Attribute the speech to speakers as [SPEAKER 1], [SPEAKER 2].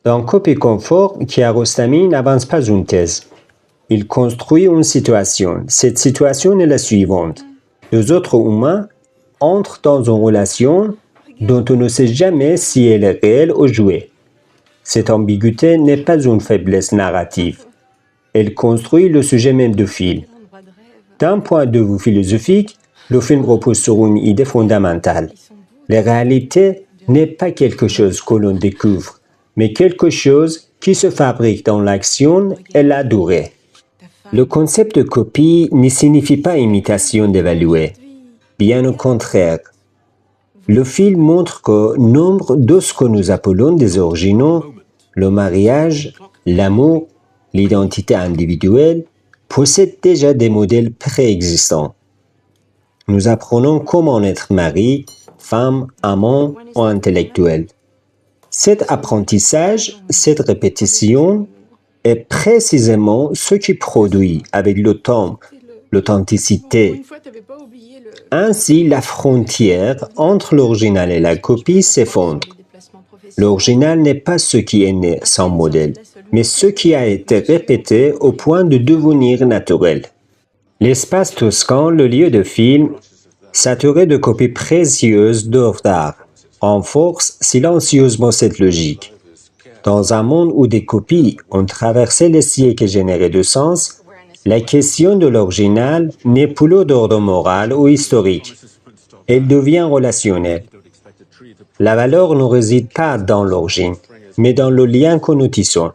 [SPEAKER 1] Dans Copie Conforme, Kiarostami n'avance pas une thèse. Il construit une situation. Cette situation est la suivante. Deux autres humains entrent dans une relation dont on ne sait jamais si elle est réelle ou jouée. Cette ambiguïté n'est pas une faiblesse narrative. Elle construit le sujet même du film. D'un point de vue philosophique, le film repose sur une idée fondamentale. La réalité n'est pas quelque chose que l'on découvre, mais quelque chose qui se fabrique dans l'action et la durée. Le concept de copie ne signifie pas imitation d'évaluer. Bien au contraire. Le film montre que nombre de ce que nous appelons des originaux, le mariage, l'amour, l'identité individuelle, possèdent déjà des modèles préexistants. Nous apprenons comment être mari, femme, amant ou intellectuel. Cet apprentissage, cette répétition est précisément ce qui produit avec le temps l'authenticité. Ainsi, la frontière entre l'original et la copie s'effondre. L'original n'est pas ce qui est né sans modèle, mais ce qui a été répété au point de devenir naturel. L'espace toscan, le lieu de film, saturé de copies précieuses d'œuvres d'art, renforce silencieusement cette logique. Dans un monde où des copies ont traversé les siècles et généré du sens, la question de l'original n'est plus d'ordre moral ou historique. Elle devient relationnelle. La valeur ne réside pas dans l'origine, mais dans le lien que nous tissons.